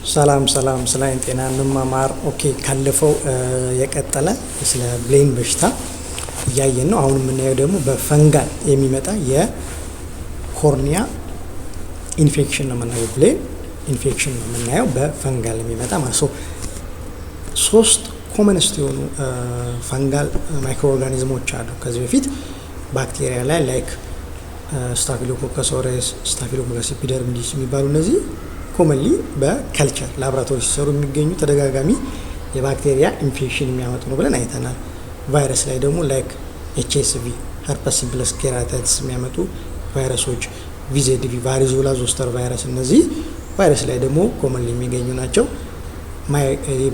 ሰላም ስለ አይን ጤና እንማማር። ኦኬ ካለፈው የቀጠለ ስለ ብሌን በሽታ እያየን ነው። አሁን የምናየው ደግሞ በፈንጋል የሚመጣ የኮርኒያ ኢንፌክሽን ነው የምናየው። ብሌን ኢንፌክሽን ነው የምናየው በፈንጋል የሚመጣ ማለት ነው። ሶስት ኮመንስት የሆኑ ፈንጋል ማይክሮ ኦርጋኒዝሞች አሉ። ከዚህ በፊት ባክቴሪያ ላይ ላይክ ስታፊሎኮከስ ኦሬስ፣ ስታፊሎኮከስ ኤፒደርሚዲስ የሚባሉ እነዚህ ኮመንሊ በከልቸር ላብራቶሪ ሲሰሩ የሚገኙ ተደጋጋሚ የባክቴሪያ ኢንፌክሽን የሚያመጡ ነው ብለን አይተናል። ቫይረስ ላይ ደግሞ ላይክ ኤችኤስቪ፣ ሄርፐስ ሲምፕለስ ኬራታይተስ የሚያመጡ ቫይረሶች፣ ቪዜዲቪ፣ ቫሪዞላ ዞስተር ቫይረስ፣ እነዚህ ቫይረስ ላይ ደግሞ ኮመንሊ የሚገኙ ናቸው።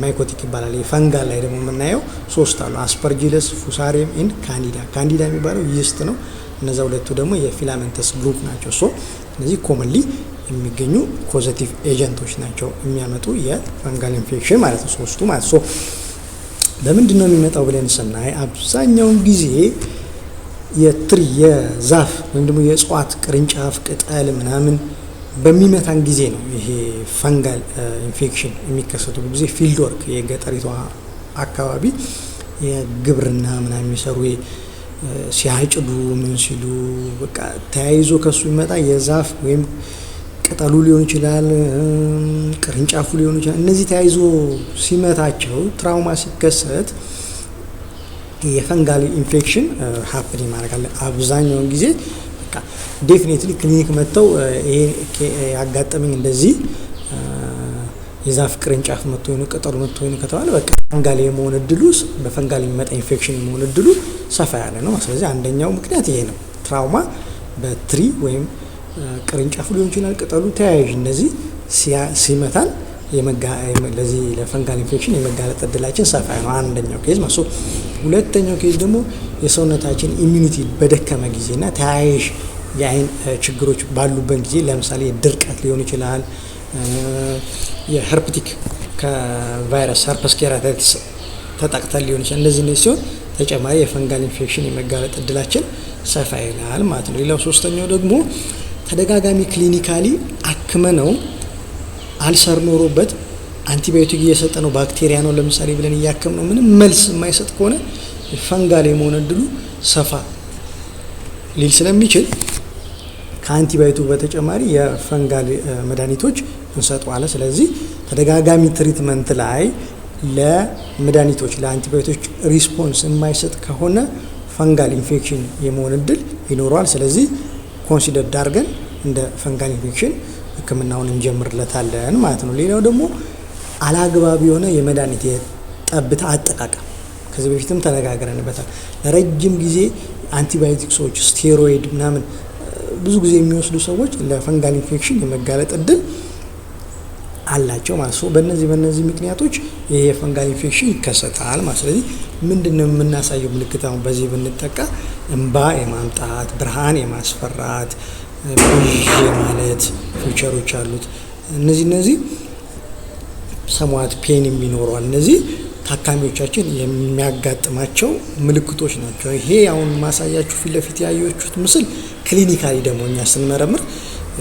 ማይኮቲክ ይባላል። የፈንጋል ላይ ደግሞ የምናየው ሶስት አሉ፣ አስፐርጂለስ፣ ፉሳሪየም ኤንድ ካንዲዳ። ካንዲዳ የሚባለው ይስት ነው። እነዛ ሁለቱ ደግሞ የፊላመንተስ ግሩፕ ናቸው። ሶ እነዚህ ኮመንሊ የሚገኙ ኮዘቲቭ ኤጀንቶች ናቸው የሚያመጡ የፈንጋል ኢንፌክሽን ማለት ነው፣ ሶስቱ ማለት ነው። በምንድን ነው የሚመጣው ብለን ስናይ አብዛኛውን ጊዜ የትሪ የዛፍ ወይም ደግሞ የእጽዋት ቅርንጫፍ ቅጠል ምናምን በሚመታን ጊዜ ነው ይሄ ፈንጋል ኢንፌክሽን የሚከሰቱ። ጊዜ ፊልድ ወርክ የገጠሪቷ አካባቢ የግብርና ምናምን የሚሰሩ ሲያጭዱ ምን ሲሉ በቃ ተያይዞ ከሱ ይመጣ የዛፍ ወይም ቅጠሉ ሊሆን ይችላል፣ ቅርንጫፉ ሊሆን ይችላል። እነዚህ ተያይዞ ሲመታቸው ትራውማ ሲከሰት የፈንጋል ኢንፌክሽን ሀፕን ማድረጋለ። አብዛኛውን ጊዜ በቃ ዴፊኔትሊ ክሊኒክ መጥተው ይሄ ያጋጠመኝ እንደዚህ የዛፍ ቅርንጫፍ መጥቶ ነው ቅጠሉ መጥቶ ነው ከተባለ በቃ ፈንጋል የመሆን እድሉ በፈንጋል የሚመጣ ኢንፌክሽን የመሆን እድሉ ሰፋ ያለ ነው። ስለዚህ አንደኛው ምክንያት ይሄ ነው። ትራውማ በትሪ ወይም ቅርንጫፉ ሊሆን ይችላል ቅጠሉ ተያያዥ እነዚህ ሲመታን ለዚህ ለፈንጋል ኢንፌክሽን የመጋለጥ እድላችን ሰፋ ነው። አንደኛው ኬዝ ማለት ነው። ሁለተኛው ኬዝ ደግሞ የሰውነታችን ኢሚዩኒቲ በደከመ ጊዜና ተያያዥ የአይን ችግሮች ባሉበት ጊዜ ለምሳሌ ድርቀት ሊሆን ይችላል፣ የሄርፕቲክ ከቫይረስ ሄርፐስ ኬራታይተስ ተጠቅተን ሊሆን ይችላል። እነዚህ ሲሆን ተጨማሪ የፈንጋል ኢንፌክሽን የመጋለጥ እድላችን ሰፋ ይላል ማለት ነው። ሌላው ሶስተኛው ደግሞ ተደጋጋሚ ክሊኒካሊ አክመነው አልሰር ኖሮበት አንቲባዮቲክ እየሰጠ ነው ባክቴሪያ ነው ለምሳሌ ብለን እያከምነው ምንም መልስ የማይሰጥ ከሆነ ፈንጋል የመሆን እድሉ ሰፋ ሊል ስለሚችል ከአንቲባዮቲክ በተጨማሪ የፈንጋል መድኃኒቶች እንሰጠዋለን። ስለዚህ ተደጋጋሚ ትሪትመንት ላይ ለመድኃኒቶች ለአንቲባዮቲክ ሪስፖንስ የማይሰጥ ከሆነ ፈንጋል ኢንፌክሽን የመሆን እድል ይኖረዋል። ስለዚህ ኮንሲደር ዳርገን እንደ ፈንጋል ኢንፌክሽን ሕክምናውን እንጀምርለታለን ማለት ነው። ሌላው ደግሞ አላግባብ የሆነ የመድኃኒት የጠብታ አጠቃቀም ከዚህ በፊትም ተነጋግረንበታል። ለረጅም ጊዜ አንቲባዮቲክሶች ስቴሮይድ ምናምን ብዙ ጊዜ የሚወስዱ ሰዎች ለፈንጋል ኢንፌክሽን የመጋለጥ እድል አላቸው ማለት ነው። በእነዚህ ምክንያቶች ይሄ የፈንጋል ኢንፌክሽን ይከሰታል ማለት። ስለዚህ ምንድነው የምናሳየው ምልክት? አሁን በዚህ ብንጠቃ እንባ የማምጣት ብርሃን የማስፈራት ብዥ ማለት ፊቸሮች አሉት። እነዚህ ሰሟት ፔን የሚኖረዋል። እነዚህ ታካሚዎቻችን የሚያጋጥማቸው ምልክቶች ናቸው። ይሄ አሁን ማሳያችሁ ፊት ለፊት ያያችሁት ምስል ክሊኒካሊ ደግሞ እኛ ስንመረምር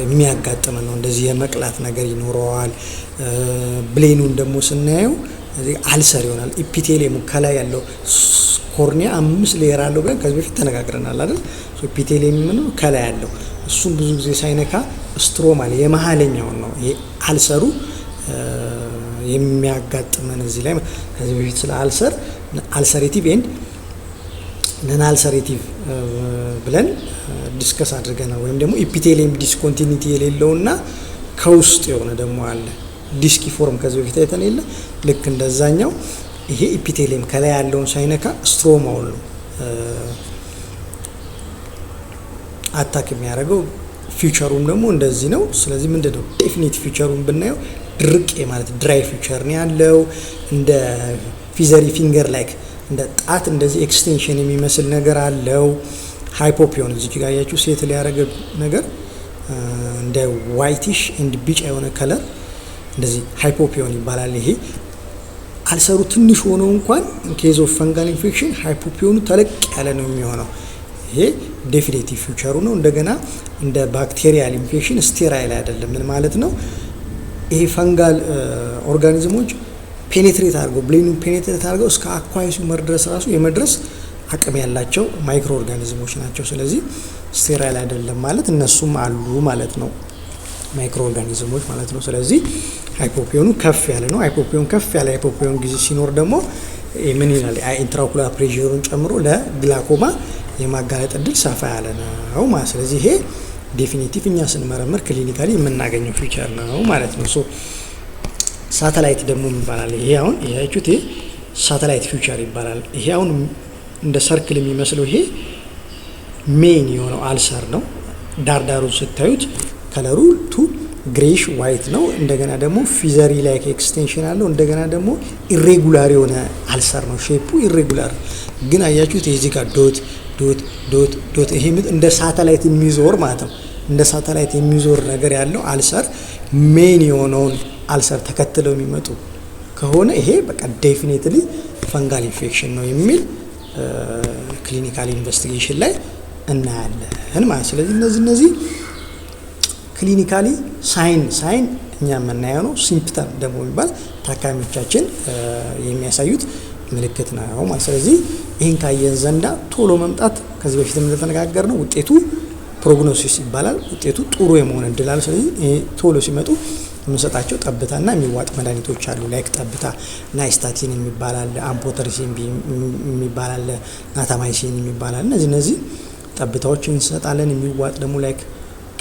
የሚያጋጥመን ነው። እንደዚህ የመቅላት ነገር ይኖረዋል። ብሌኑን ደግሞ ስናየው አልሰር ይሆናል። ኢፒቴሊየሙ ከላይ ያለው ኮርኒያ 5 ሌየር አለው ብለን ከዚህ በፊት ተነጋግረናል አይደል? ኢፒቴሊየም ምን ነው ከላይ ያለው እሱም ብዙ ጊዜ ሳይነካ ስትሮማል የመሀለኛውን ነው ይሄ አልሰሩ የሚያጋጥመን እዚህ ላይ ከዚህ በፊት ስለ አልሰር አልሰሬቲቭ ኤንድ ነን አልሰሬቲቭ ብለን ዲስከስ አድርገናል። ወይም ደግሞ ኢፒቴሊየም ዲስኮንቲኒቲ የሌለውና ከውስጥ የሆነ ደግሞ አለ ዲስኪ ፎርም ከዚህ በፊት አይተን የለ ልክ እንደዛኛው ይሄ ኢፒቴሊየም ከላይ ያለውን ሳይነካ ስትሮማውን ነው አታክ የሚያደርገው። ፊቸሩም ደግሞ እንደዚህ ነው። ስለዚህ ምንድነው ዴፊኒት ፊቸሩን ብናየው ድርቅ ማለት ድራይ ፊቸር ነው ያለው። እንደ ፊዘሪ ፊንገር ላይክ እንደ ጣት እንደዚህ ኤክስቴንሽን የሚመስል ነገር አለው። ሃይፖፒዮን እዚህ ጋር ያያችሁ ሴት ሊያረገ ነገር እንደ ዋይቲሽ ኤንድ ቢጫ የሆነ ከለር እንደዚህ ሃይፖፒዮን ይባላል። ይሄ አልሰሩ ትንሽ ሆኖ እንኳን ኬዝ ኦፍ ፈንጋል ኢንፌክሽን ሃይፖፒዮኑ ተለቅ ያለ ነው የሚሆነው። ይሄ ዴፊኒቲቭ ፊቸሩ ነው። እንደገና እንደ ባክቴሪያል ኢንፌክሽን ስቴራይል አይደለም። ምን ማለት ነው? ይሄ ፈንጋል ኦርጋኒዝሞች ፔኔትሬት አድርገው ብሌኑን ፔኔትሬት አድርገው እስከ አኳይሱ መድረስ ራሱ የመድረስ አቅም ያላቸው ማይክሮ ኦርጋኒዝሞች ናቸው። ስለዚህ ስቴራይል አይደለም ማለት እነሱም አሉ ማለት ነው፣ ማይክሮ ኦርጋኒዝሞች ማለት ነው። ስለዚህ ሃይፖፒዮኑ ከፍ ያለ ነው። ሃይፖፒዮን ከፍ ያለ ሃይፖፒዮን ጊዜ ሲኖር ደግሞ ምን ይላል? ኢንትራኦኩላር ፕሬሸሩን ጨምሮ ለግላኮማ የማጋለጥ እድል ሰፋ ያለ ነው ማለት። ስለዚህ ይሄ ዴፊኒቲቭ እኛ ስንመረምር ክሊኒካሊ የምናገኘው ፊቸር ነው ማለት ነው። ሶ ሳተላይት ደግሞ ይባላል። ይሄ አሁን ያያችሁት ይሄ ሳተላይት ፊቸር ይባላል። ይሄ አሁን እንደ ሰርክል የሚመስለው ይሄ ሜን የሆነው አልሰር ነው። ዳርዳሩን ስታዩት ከለሩ ቱ ግሬሽ ዋይት ነው። እንደገና ደግሞ ፊዘሪ ላይክ ኤክስቴንሽን አለው። እንደገና ደግሞ ኢሬጉላር የሆነ አልሰር ነው። ሼፑ ኢሬጉላር ግን አያችሁት የዚህ ጋር ዶት ዶት ዶት ዶት ይሄ እንደ ሳተላይት የሚዞር ማለት ነው። እንደ ሳተላይት የሚዞር ነገር ያለው አልሰር ሜን የሆነውን አልሰር ተከትለው የሚመጡ ከሆነ ይሄ በቃ ዴፊኒትሊ ፈንጋል ኢንፌክሽን ነው የሚል ክሊኒካል ኢንቨስቲጌሽን ላይ እናያለን ማለት። ስለዚህ እነዚህ ክሊኒካሊ ሳይን እኛ የምናየው ነው። ሲምፕተም ደግሞ የሚባል ታካሚዎቻችን የሚያሳዩት ምልክት ነው ማለት። ስለዚህ ይህን ካየን ዘንዳ ቶሎ መምጣት ከዚህ በፊት እንደተነጋገር ነው ውጤቱ ፕሮግኖሲስ ይባላል። ውጤቱ ጥሩ የመሆን እድል አለ። ስለዚህ ቶሎ ሲመጡ የምንሰጣቸው ጠብታና የሚዋጥ መድኃኒቶች አሉ። ላይክ ጠብታ ናይስታቲን የሚባል አለ፣ አምፖተሪሲን የሚባል አለ፣ ናታማይሲን የሚባል አለ። እነዚህ ጠብታዎች እንሰጣለን። የሚዋጥ ደግሞ ላይክ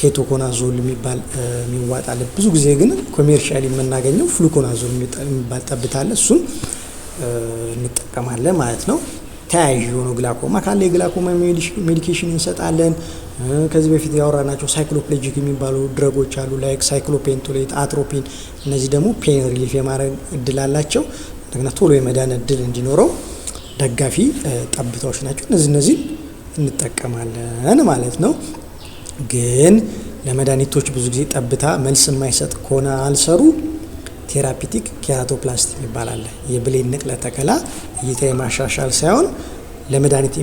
ኬቶኮናዞል የሚባል የሚዋጥ አለ። ብዙ ጊዜ ግን ኮሜርሻሊ የምናገኘው ፍሉኮናዞል የሚባል ጠብታ አለ። እሱን እንጠቀማለን ማለት ነው። ተያያዥ የሆነው ግላኮማ ካለ የግላኮማ ሜዲኬሽን እንሰጣለን። ከዚህ በፊት ያወራናቸው ሳይክሎፕሌጂክ የሚባሉ ድረጎች አሉ ላይክ ሳይክሎፔንቶሌት፣ አትሮፒን። እነዚህ ደግሞ ፔን ሪሊፍ የማድረግ እድል አላቸው። እንደገና ቶሎ የመዳን እድል እንዲኖረው ደጋፊ ጠብታዎች ናቸው። እነዚህ እንጠቀማለን ማለት ነው። ግን ለመድኃኒቶች ብዙ ጊዜ ጠብታ መልስ የማይሰጥ ከሆነ አልሰሩ ቴራፒቲክ ኬራቶፕላስቲ ይባላል። የብሌን ንቅለ ተከላ እይታ የማሻሻል ሳይሆን ለመድኃኒት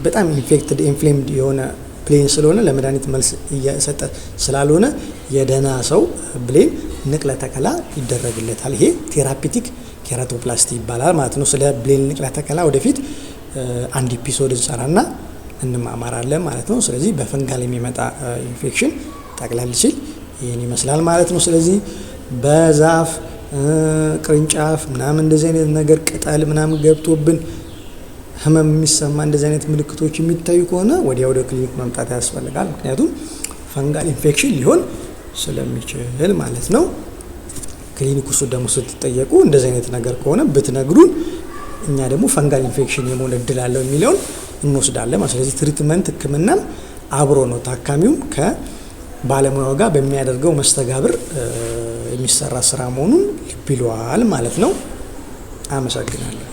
በጣም ኢንፌክትድ ኢንፍሌምድ የሆነ ብሌን ስለሆነ ለመድኃኒት መልስ እየሰጠ ስላልሆነ የደህና ሰው ብሌን ንቅለ ተከላ ይደረግለታል። ይሄ ቴራፒቲክ ኬራቶፕላስቲ ይባላል ማለት ነው። ስለ ብሌን ንቅለ ተከላ ወደፊት አንድ ኤፒሶድ እንሰራና እንማማራለን ማለት ነው። ስለዚህ በፈንጋል የሚመጣ ኢንፌክሽን ጠቅላላ ሲል ይህን ይመስላል ማለት ነው። ስለዚህ በዛፍ ቅርንጫፍ ምናምን እንደዚህ አይነት ነገር ቅጠል ምናምን ገብቶብን ህመም የሚሰማ እንደዚህ አይነት ምልክቶች የሚታዩ ከሆነ ወዲያ ወደ ክሊኒክ መምጣት ያስፈልጋል። ምክንያቱም ፈንጋል ኢንፌክሽን ሊሆን ስለሚችል ማለት ነው። ክሊኒክ ውስጥ ደግሞ ስትጠየቁ እንደዚህ አይነት ነገር ከሆነ ብትነግሩን እኛ ደግሞ ፈንጋል ኢንፌክሽን የመሆን እድል አለው የሚለውን እንወስዳለን። ስለዚህ ትሪትመንት ህክምናም አብሮ ነው። ታካሚውም ከባለሙያው ጋር በሚያደርገው መስተጋብር የሚሰራ ስራ መሆኑን ልብ ይለዋል ማለት ነው። አመሰግናለሁ።